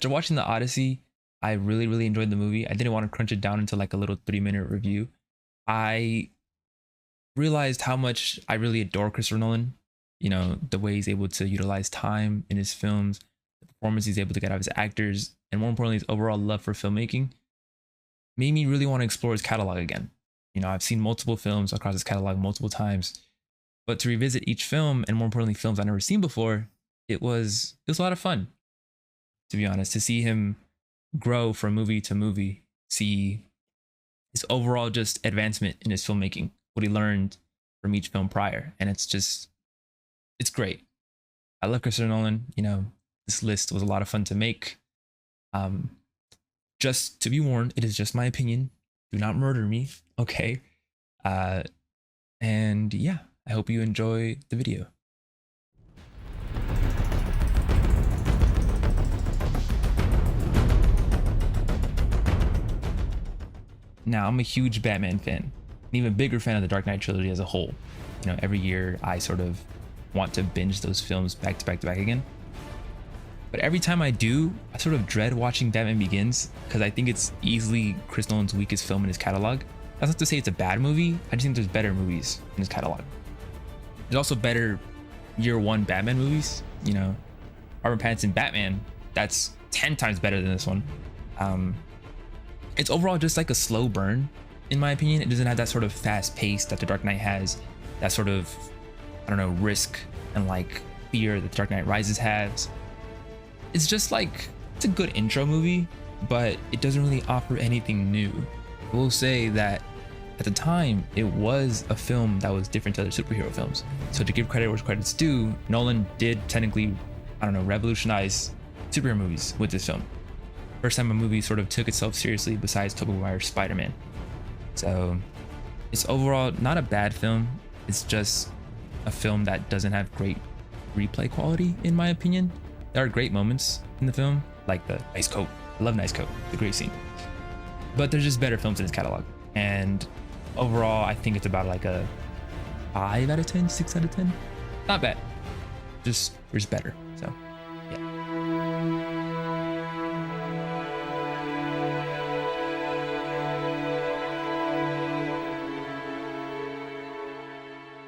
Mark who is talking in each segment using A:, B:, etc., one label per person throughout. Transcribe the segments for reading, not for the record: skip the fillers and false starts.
A: After watching the Odyssey, I really enjoyed the movie. I didn't want to crunch it down into like a little 3-minute review. I realized how much I really adore Christopher Nolan. You know, the way he's able to utilize time in his films, the performance he's able to get out of his actors, and more importantly, his overall love for filmmaking made me really want to explore his catalog again. You know, I've seen multiple films across his catalog multiple times, but to revisit each film, and more importantly, films I've never seen before, it was a lot of fun, to be honest, to see him grow from movie to movie, see his overall just advancement in his filmmaking, what he learned from each film prior. And it's great. I love Christopher Nolan. You know, this list was a lot of fun to make. Just to be warned, it is just my opinion. Do not murder me, okay? And yeah, I hope you enjoy the video. Now, I'm a huge Batman fan, an even bigger fan of the Dark Knight trilogy as a whole. You know, every year I sort of want to binge those films back to back to back again. But every time I do, I sort of dread watching Batman Begins because I think it's easily Chris Nolan's weakest film in his catalog. That's not to say it's a bad movie. I just think there's better movies in his catalog. There's also better year one Batman movies. You know, Robert Pattinson Batman, that's 10 times better than this one. It's overall just like a slow burn, in my opinion. It doesn't have that sort of fast pace that The Dark Knight has, that sort of, I don't know, risk and like fear that The Dark Knight Rises has. It's just like, it's a good intro movie, but it doesn't really offer anything new. I will say that at the time, it was a film that was different to other superhero films. So to give credit where credit's due, Nolan did technically, I don't know, revolutionize superhero movies with this film. First time a movie sort of took itself seriously besides Tobey Maguire's Spider-Man. So it's overall not a bad film. It's just a film that doesn't have great replay quality, in my opinion. There are great moments in the film, like the nice coat. I love nice coat, the great scene. But there's just better films in his catalog. And overall, I think it's about like a 5 out of 10, 6 out of 10. Not bad. Just, there's better. So, yeah.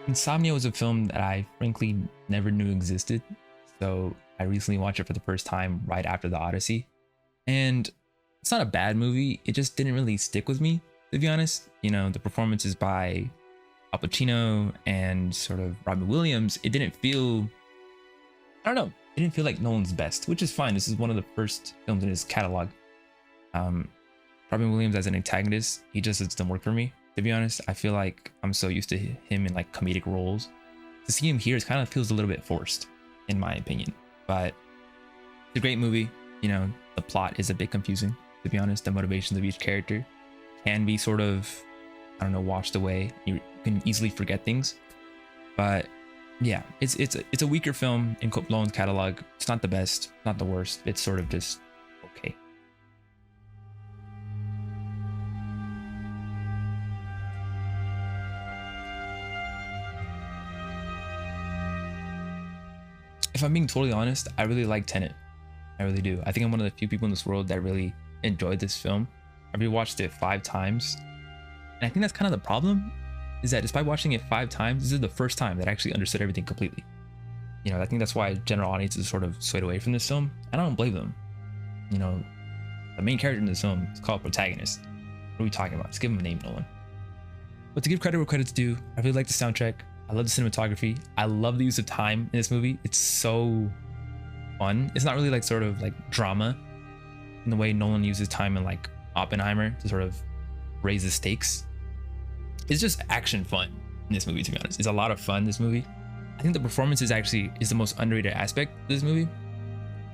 A: Insomnia was a film that I frankly never knew existed. So I recently watched it for the first time right after the Odyssey. And it's not a bad movie. It just didn't really stick with me, to be honest. You know, the performances by Al Pacino and sort of Robin Williams, it didn't feel, I don't know, it didn't feel like Nolan's best, which is fine. This is one of the first films in his catalog. Robin Williams as an antagonist, he just doesn't work for me, to be honest. I feel like I'm so used to him in like comedic roles. To see him here, it kind of feels a little bit forced, in my opinion. But it's a great movie. You know, the plot is a bit confusing, to be honest. The motivations of each character can be sort of, I don't know, washed away. You can easily forget things. But yeah, it's a weaker film in Nolan's catalog. It's not the best, not the worst. It's sort of just okay. If I'm being totally honest, I really like Tenet. I really do. I think I'm one of the few people in this world that really enjoyed this film. I rewatched it 5 times. And I think that's kind of the problem, is that despite watching it 5 times, this is the first time that I actually understood everything completely. You know, I think that's why general audiences sort of swayed away from this film. I don't blame them. You know, the main character in this film is called protagonist. What are we talking about? Let's give him a name, Nolan. But to give credit where credit's due, I really like the soundtrack. I love the cinematography. I love the use of time in this movie. It's so fun. It's not really like sort of like drama in the way Nolan uses time in like Oppenheimer to sort of raise the stakes. It's just action fun in this movie, to be honest. It's a lot of fun, this movie. I think the performance is the most underrated aspect of this movie.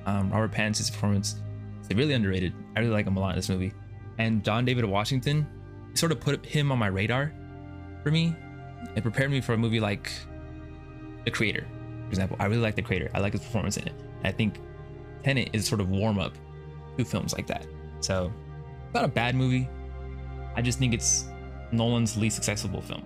A: Robert Pattinson's performance is really underrated. I really like him a lot in this movie. And John David Washington sort of put him on my radar for me. It prepared me for a movie like The Creator, for example. I really like The Creator. I like his performance in it. And I think Tenet is sort of warm up to films like that. So it's not a bad movie. I just think it's Nolan's least accessible film.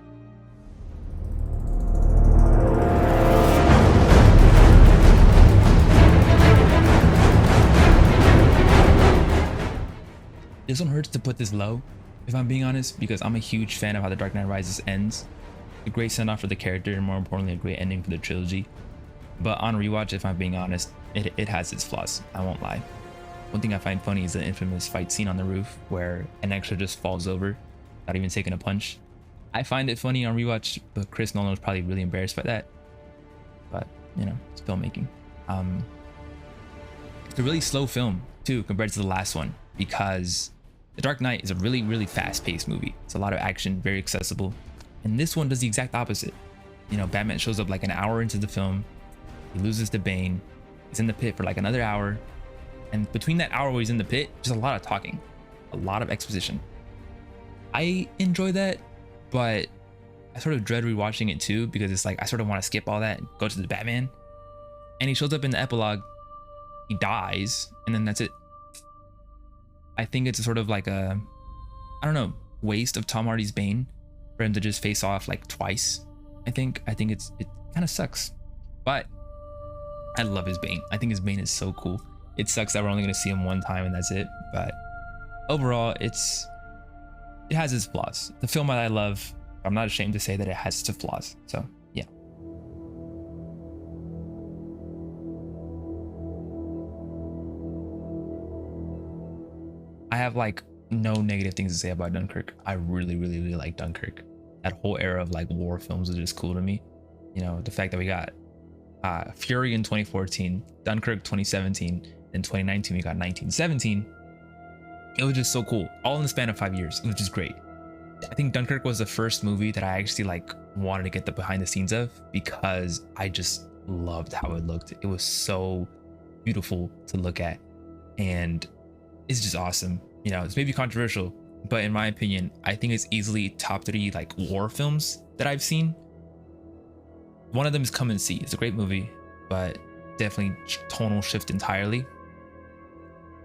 A: This one hurts to put this low, if I'm being honest, because I'm a huge fan of how The Dark Knight Rises ends. A great send-off for the character, and more importantly, a great ending for the trilogy. But on rewatch, if I'm being honest, it has its flaws. I won't lie. One thing I find funny is the infamous fight scene on the roof where an extra just falls over, not even taking a punch. I find it funny on rewatch, but Chris Nolan was probably really embarrassed by that. But, you know, it's filmmaking. It's a really slow film, too, compared to the last one, because The Dark Knight is a really, really fast-paced movie. It's a lot of action, very accessible. And this one does the exact opposite. You know, Batman shows up like an hour into the film. He loses to Bane. He's in the pit for like another hour. And between that hour where he's in the pit, just a lot of talking, a lot of exposition. I enjoy that, but I sort of dread rewatching it too, because it's like I sort of want to skip all that and go to the Batman. And he shows up in the epilogue, he dies, and then that's it. I think it's sort of like a, I don't know, waste of Tom Hardy's Bane for him to just face off like twice. I think it kind of sucks, but I love his Bane. I think his Bane is so cool. It sucks that we're only going to see him one time and that's it, but overall it has its flaws. The film that I love, I'm not ashamed to say that it has its flaws. So yeah. I have like no negative things to say about Dunkirk. I really, really, really like Dunkirk. That whole era of like war films was just cool to me. You know, the fact that we got Fury in 2014, Dunkirk 2017, then 2019 we got 1917. It was just so cool, all in the span of 5 years. It was just great. I think Dunkirk was the first movie that I actually like wanted to get the behind the scenes of, because I just loved how it looked. It was so beautiful to look at, and it's just awesome. You know, it's maybe controversial, but in my opinion, I think it's easily top 3 like war films that I've seen. One of them is Come and See. It's a great movie, but definitely tonal shift entirely.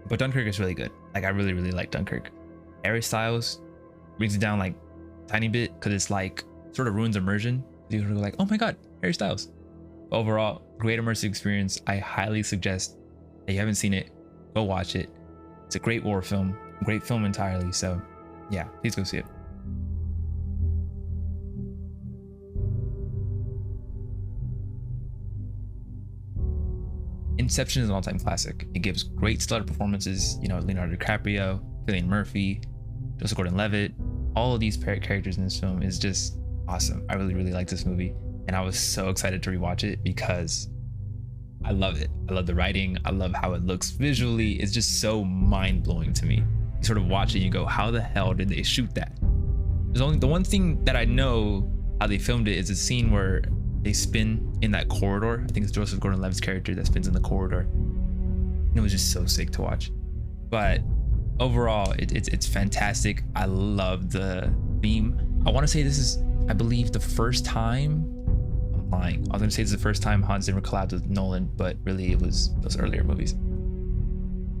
A: But Dunkirk is really good. Like, I really, really like Dunkirk. Harry Styles brings it down like a tiny bit, because it's like sort of ruins immersion. You're like, oh my god, Harry Styles. Overall, great immersive experience. I highly suggest that you haven't seen it, go watch it. It's a great war film, great film entirely. So yeah, please go see it. Inception is an all-time classic. It gives great stellar performances. You know, Leonardo DiCaprio, Cillian Murphy, Joseph Gordon-Levitt. All of these characters in this film is just awesome. I really, really like this movie, and I was so excited to rewatch it because I love it. I love the writing. I love how it looks visually. It's just so mind-blowing to me. You sort of watch it and you go, how the hell did they shoot that? There's only the one thing that I know how they filmed it is a scene where they spin in that corridor. I think it's Joseph Gordon-Levitt's character that spins in the corridor. And it was just so sick to watch. But overall, it's fantastic. I love the theme. I want to say this is, I believe, the first time. I'm lying. I was gonna say this is the first time Hans Zimmer collabed with Nolan, but really it was those earlier movies.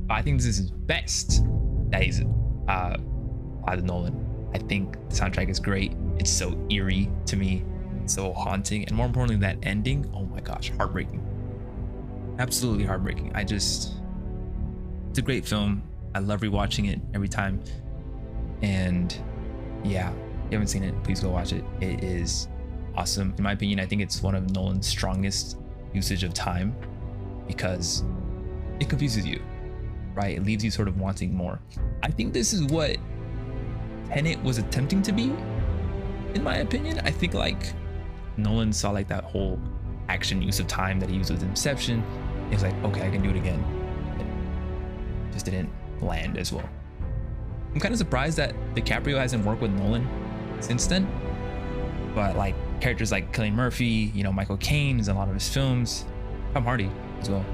A: I think this is his best that he's collabed with Nolan. I think the soundtrack is great. It's so eerie to me, so haunting, and more importantly, that ending, oh my gosh, heartbreaking. Absolutely heartbreaking. It's a great film. I love rewatching it every time. And yeah, if you haven't seen it, please go watch it. It is awesome. In my opinion, I think it's one of Nolan's strongest usage of time, because it confuses you, right? It leaves you sort of wanting more. I think this is what Tenet was attempting to be, in my opinion. I think like Nolan saw like that whole action use of time that he used with Inception. He was like, okay, I can do it again. It just didn't land as well. I'm kind of surprised that DiCaprio hasn't worked with Nolan since then, but like characters like Cillian Murphy, you know, Michael Caine is in a lot of his films, Tom Hardy as well.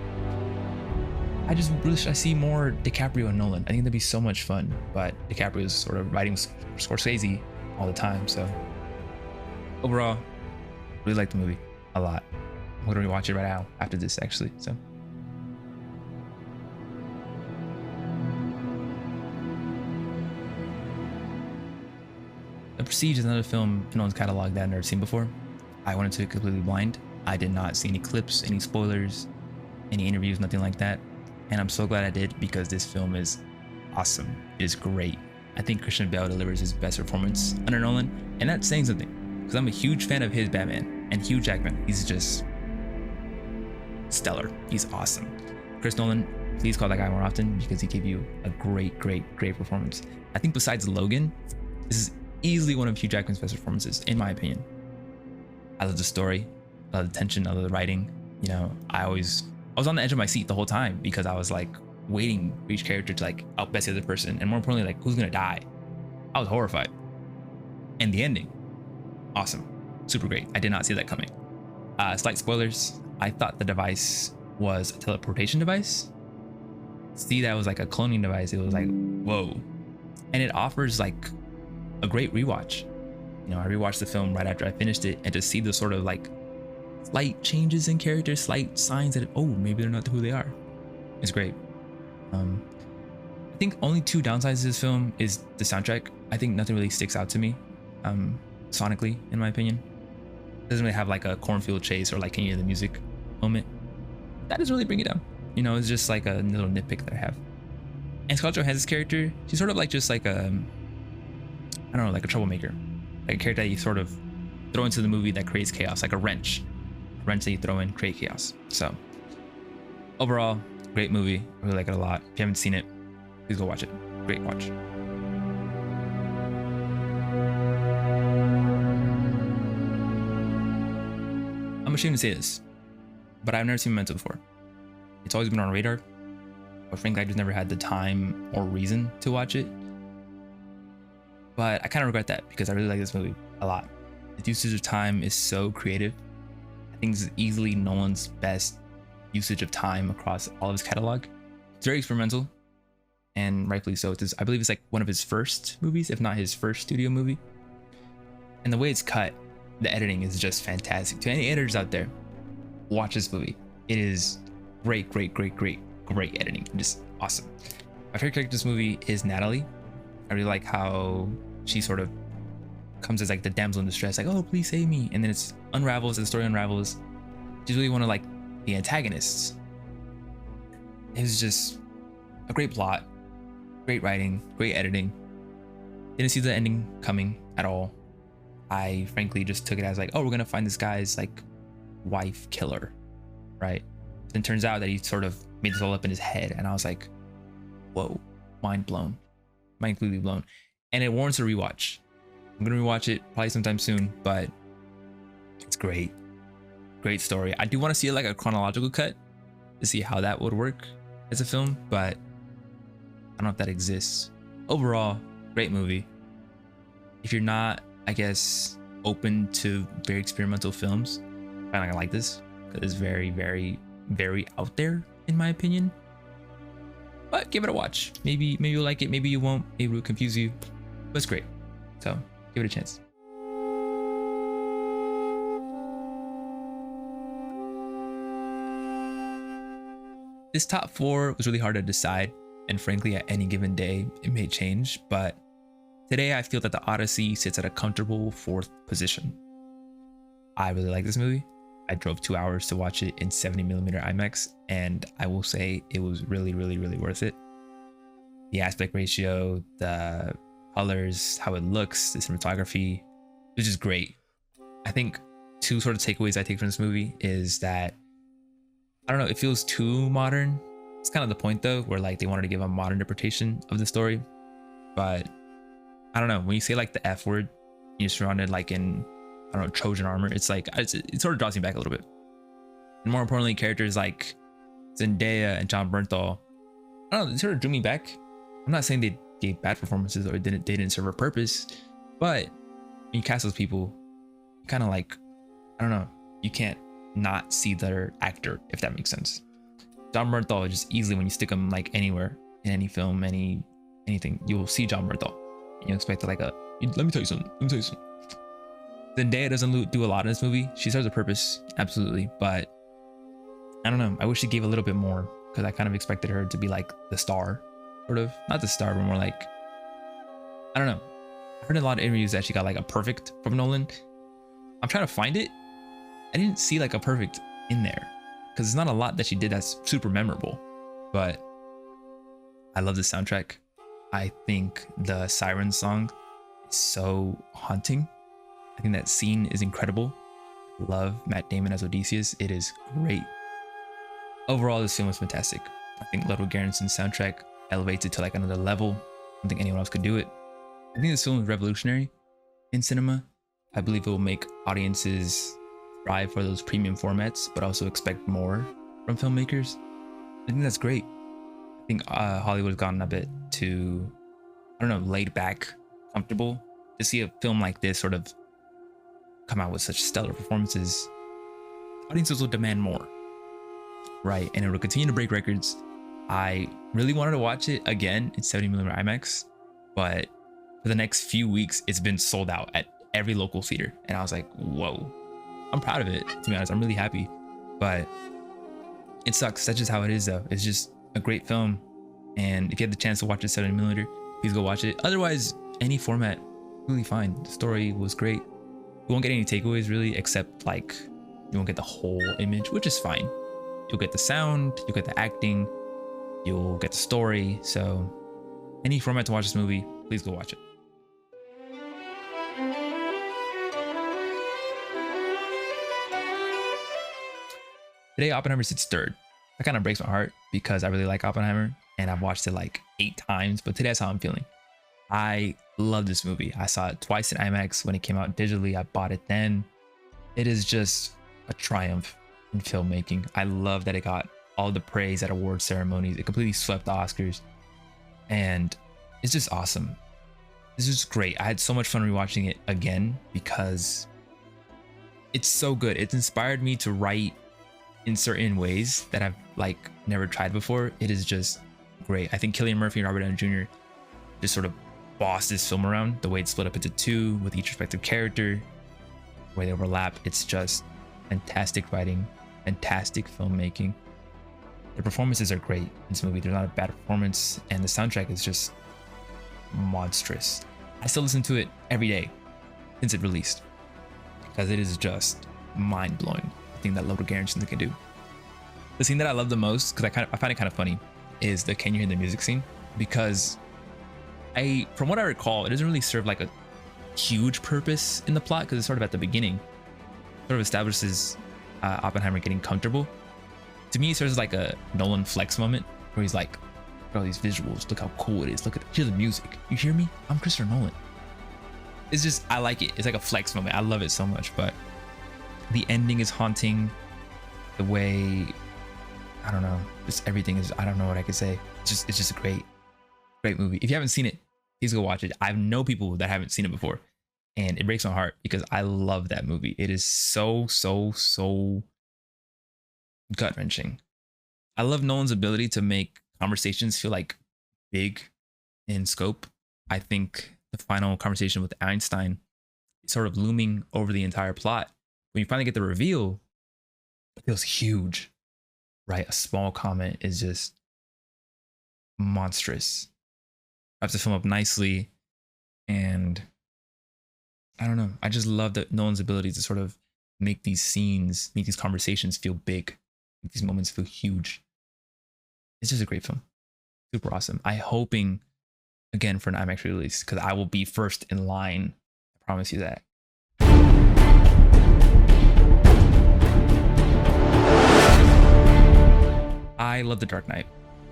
A: I just wish I see more DiCaprio and Nolan. I think that'd be so much fun, but DiCaprio is sort of writing Scorsese all the time. So overall, really like the movie a lot. I'm gonna rewatch it right now after this, actually. So The Prestige is another film in Nolan's catalog that I've never seen before. I went into it completely blind. I did not see any clips, any spoilers, any interviews, nothing like that. And I'm so glad I did, because this film is awesome. It is great. I think Christian Bale delivers his best performance under Nolan, and that's saying something because I'm a huge fan of his Batman and Hugh Jackman. He's just stellar. He's awesome. Chris Nolan, please call that guy more often because he gave you a great performance. I think besides Logan, this is easily one of Hugh Jackman's best performances, in my opinion. I love the story, I love the tension, I love the writing. You know, I was on the edge of my seat the whole time because I was like waiting for each character to like outbest the other person, and more importantly, like who's gonna die. I was horrified. And the ending, awesome, super great. I did not see that coming. Slight spoilers. I thought the device was a teleportation device. See, that was like a cloning device. It was like, whoa. And it offers like a great rewatch. You know, I rewatched the film right after I finished it, and to see the sort of like slight changes in characters, slight signs that, oh, maybe they're not who they are. It's great. I think only two downsides to this film is the soundtrack. I think nothing really sticks out to me, sonically, in my opinion. It doesn't really have like a cornfield chase or like any of the music moment. That doesn't really bring it down. You know, it's just like a little nitpick that I have. And Scarlett Johansson's character, she's sort of like just like a, I don't know, like a troublemaker. Like a character that you sort of throw into the movie that creates chaos, like a wrench. A wrench that you throw in, create chaos. So overall, great movie. I really like it a lot. If you haven't seen it, please go watch it. Great watch. I'm ashamed to say this, but I've never seen Memento before. It's always been on radar, but frankly, I just never had the time or reason to watch it. But I kind of regret that because I really like this movie a lot. The usage of time is so creative. I think this is easily Nolan's best usage of time across all of his catalog. It's very experimental, and rightfully so. I believe it's like one of his first movies, if not his first studio movie. And the way it's cut, the editing is just fantastic. To any editors out there, watch this movie. It is great editing. Just awesome. My favorite character in this movie is Natalie. I really like how she sort of comes as like the damsel in distress, like, oh, please save me. And then it unravels, the story unravels. She's really one of like the antagonists. It was just a great plot, great writing, great editing. Didn't see the ending coming at all. I frankly just took it as like, oh, we're gonna find this guy's like wife killer, right? Then turns out that he sort of made this all up in his head, and I was like, whoa, mind blown, mind completely blown. And it warrants a rewatch. I'm gonna rewatch it probably sometime soon, but it's great. Great story. I do want to see like a chronological cut to see how that would work as a film, but I don't know if that exists. Overall, great movie. If you're not, I guess, open to very experimental films, you're not gonna like this because it's very out there in my opinion. But give it a watch. Maybe you'll like it, maybe you won't, maybe it'll confuse you, but it's great. So give it a chance. This top 4 was really hard to decide, and frankly at any given day it may change, but today I feel that the Odyssey sits at a comfortable 4th position. I really like this movie. I drove 2 hours to watch it in 70mm IMAX, and I will say it was really worth it. The aspect ratio, the colors, how it looks, the cinematography, it was just great. I think 2 sort of takeaways I take from this movie is that, I don't know, it feels too modern. It's kind of the point though, where like they wanted to give a modern interpretation of the story, but I don't know, when you say like the F word, you're surrounded like in, I don't know, Trojan armor, it's like, it sort of draws me back a little bit. And more importantly, characters like Zendaya and John Bernthal, I don't know, it sort of drew me back. I'm not saying they gave bad performances or they didn't serve a purpose, but when you cast those people, kind of like, I don't know, you can't not see their actor, if that makes sense. John Bernthal, just easily when you stick him like anywhere in any film, anything, you'll see John Bernthal. You expect to like let me tell you something. Zendaya doesn't do a lot in this movie. She serves a purpose, absolutely, but I don't know. I wish she gave a little bit more because I kind of expected her to be like the star, sort of. Not the star, but more like, I don't know. I heard in a lot of interviews that she got like a perfect from Nolan. I'm trying to find it. I didn't see like a perfect in there because there's not a lot that she did that's super memorable, but I love the soundtrack. I think the siren song is so haunting. I think that scene is incredible. Love Matt Damon as Odysseus. It is great. Overall, this film was fantastic. I think Ludwig Göransson's soundtrack elevates it to like another level. I don't think anyone else could do it. I think this film is revolutionary in cinema. I believe it will make audiences strive for those premium formats, but also expect more from filmmakers. I think that's great. I think Hollywood has gotten a bit too, I don't know, laid back, comfortable. To see a film like this sort of come out with such stellar performances, audiences will demand more, right? And it will continue to break records. I really wanted to watch it again in 70mm IMAX, but for the next few weeks, it's been sold out at every local theater. And I was like, whoa, I'm proud of it. To be honest, I'm really happy, but it sucks. That's just how it is though. It's just a great film. And if you had the chance to watch it 70mm, please go watch it. Otherwise, any format, really fine. The story was great. You won't get any takeaways really, except like you won't get the whole image, which is fine. You'll get the sound, you'll get the acting, you'll get the story. So any format to watch this movie, please go watch it. Today, Oppenheimer sits third. That kind of breaks my heart because I really like Oppenheimer and I've watched it like 8 times, but today that's how I'm feeling. I love this movie. I saw it twice in IMAX when it came out digitally. I bought it then. It is just a triumph in filmmaking. I love that it got all the praise at award ceremonies. It completely swept the Oscars and it's just awesome. This is great. I had so much fun rewatching it again because it's so good. It's inspired me to write in certain ways that I've like never tried before. It is just great. I think Cillian Murphy and Robert Downey Jr. just sort of bossed this film around. The way it's split up into 2 with each respective character, the way they overlap. It's just fantastic writing, fantastic filmmaking. The performances are great in this movie. There's not a bad performance, and the soundtrack is just monstrous. I still listen to it every day since it released because it is just mind-blowing. The thing that Ludwig Göransson can do. The scene that I love the most, because I find it kind of funny, is the "Can you hear the music" scene, because from what I recall, it doesn't really serve like a huge purpose in the plot because it's sort of at the beginning. It sort of establishes Oppenheimer getting comfortable. To me, it serves as like a Nolan flex moment where he's like, look at all these visuals, look how cool it is, hear the music. You hear me? I'm Christopher Nolan. It's just, I like it. It's like a flex moment. I love it so much, but the ending is haunting. The way, I don't know, just everything is, I don't know what I could say. It's just a great movie. If you haven't seen it, please go watch it. I know people that haven't seen it before, and it breaks my heart because I love that movie. It is so gut-wrenching. I love Nolan's ability to make conversations feel like big in scope. I think the final conversation with Einstein is sort of looming over the entire plot. When you finally get the reveal, it feels huge, right? A small comment is just monstrous. Wraps the film up nicely, and I don't know. I just love that Nolan's ability to sort of make these scenes, make these conversations feel big, make these moments feel huge. It's just a great film. Super awesome. I'm hoping again for an IMAX release because I will be first in line. I promise you that. I love The Dark Knight.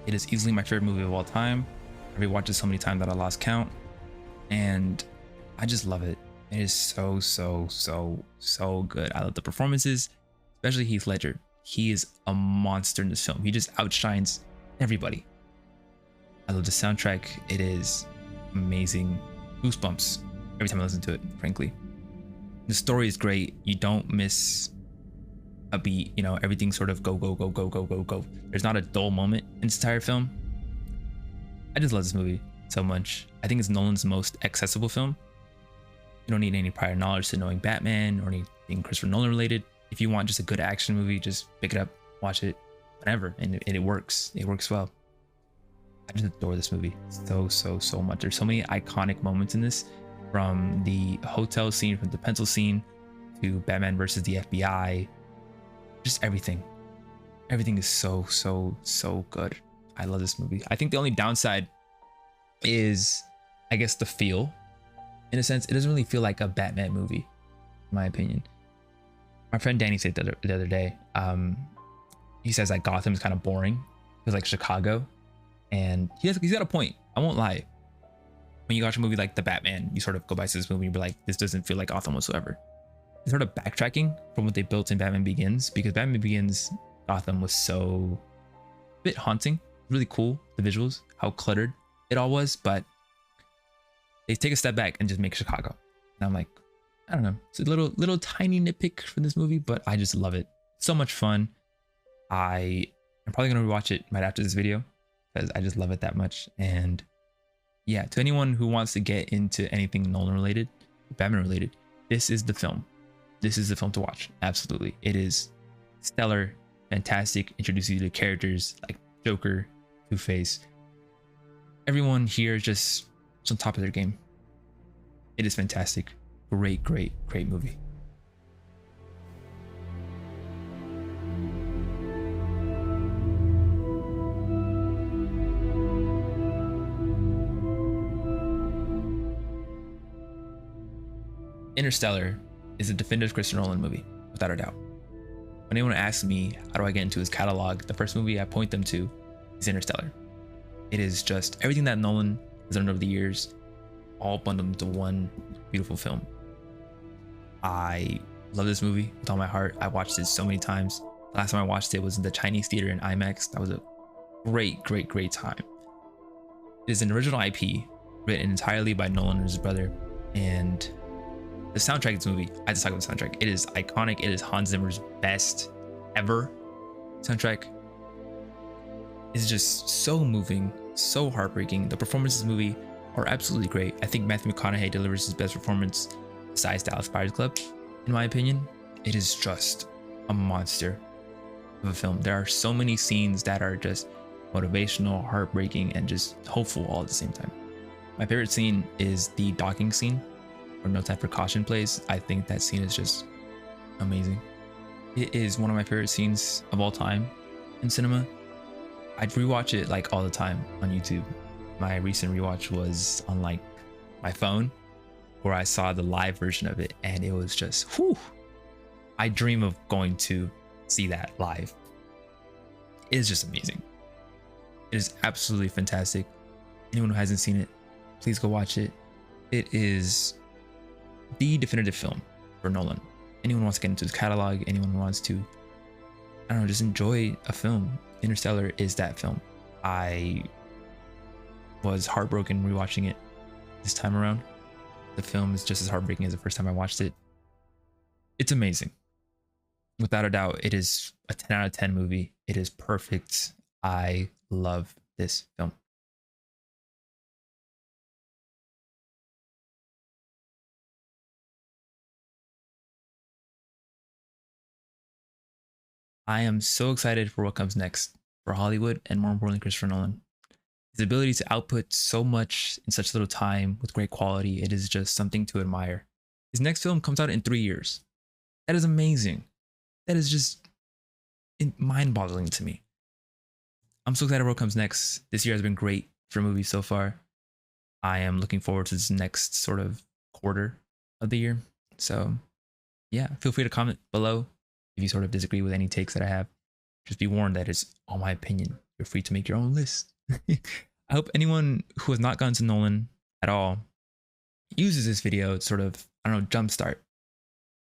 A: It is easily my favorite movie of all time. I've rewatched it so many times that I lost count, and I just love it. It is so good. I love the performances, especially Heath Ledger. He is a monster in this film. He just outshines everybody. I love the soundtrack. It is amazing. Goosebumps every time I listen to it, frankly. The story is great. You don't miss a beat, you know, everything sort of go. There's not a dull moment in this entire film. I just love this movie so much. I think it's Nolan's most accessible film. You don't need any prior knowledge to knowing Batman or anything Christopher Nolan related. If you want just a good action movie, just pick it up, watch it, whenever, and it works. It works well. I just adore this movie so much. There's so many iconic moments in this, from the hotel scene, from the pencil scene, to Batman versus the FBI. Just everything. Everything is so good. I love this movie. I think the only downside is, I guess, the feel. In a sense, it doesn't really feel like a Batman movie, in my opinion. My friend Danny said the other day, he says like Gotham is kind of boring. It's like Chicago. And he's got a point. I won't lie. When you watch a movie like The Batman, you sort of go back to this movie and be like, this doesn't feel like Gotham whatsoever. It's sort of backtracking from what they built in Batman Begins, because Batman Begins, Gotham was so a bit haunting, really cool, the visuals, how cluttered it all was, but they take a step back and just make Chicago. And I'm like, I don't know, it's a little tiny nitpick for this movie, but I just love it. So much fun. I'm probably gonna rewatch it right after this video because I just love it that much. And yeah, to anyone who wants to get into anything Nolan related, Batman related, this is the film. This is the film to watch. Absolutely. It is stellar, fantastic, introduces you to characters like Joker, Two-Face. Everyone here is just on top of their game. It is fantastic. Great movie. Interstellar is a definitive Christopher Nolan movie, without a doubt. When anyone asks me how do I get into his catalog, the first movie I point them to is Interstellar. It is just everything that Nolan has done over the years, all bundled into one beautiful film. I love this movie with all my heart. I watched it so many times. The last time I watched it was in the Chinese theater in IMAX. That was a great time. It is an original IP written entirely by Nolan and his brother, and the soundtrack of this movie, I just talk about the soundtrack. It is iconic. It is Hans Zimmer's best ever soundtrack. It's just so moving, so heartbreaking. The performances in this movie are absolutely great. I think Matthew McConaughey delivers his best performance besides Dallas Buyers Club. In my opinion, it is just a monster of a film. There are so many scenes that are just motivational, heartbreaking, and just hopeful all at the same time. My favorite scene is the docking scene where No Time for Caution plays. I think that scene is just amazing. It is one of my favorite scenes of all time in cinema. I'd rewatch it like all the time on YouTube. My recent rewatch was on like my phone, where I saw the live version of it, and it was just whew. I dream of going to see that live. It is just amazing. It is absolutely fantastic. Anyone who hasn't seen it, please go watch it. It is the definitive film for Nolan. Anyone who wants to get into his catalog, anyone who wants to, I don't know, just enjoy a film, Interstellar is that film. I was heartbroken rewatching it this time around. The film is just as heartbreaking as the first time I watched it. It's amazing. Without a doubt, it is a 10 out of 10 movie. It is perfect. I love this film. I am so excited for what comes next for Hollywood and more importantly, Christopher Nolan. His ability to output so much in such little time with great quality, it is just something to admire. His next film comes out in 3 years. That is amazing. That is just mind-boggling to me. I'm so excited for what comes next. This year has been great for movies so far. I am looking forward to this next sort of quarter of the year. So yeah, feel free to comment below if you sort of disagree with any takes that I have. Just be warned that it's all my opinion. You're free to make your own list. I hope anyone who has not gone to Nolan at all uses this video to sort of, I don't know, jumpstart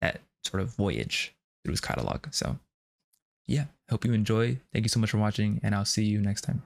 A: that sort of voyage through his catalog. So yeah, hope you enjoy. Thank you so much for watching, and I'll see you next time.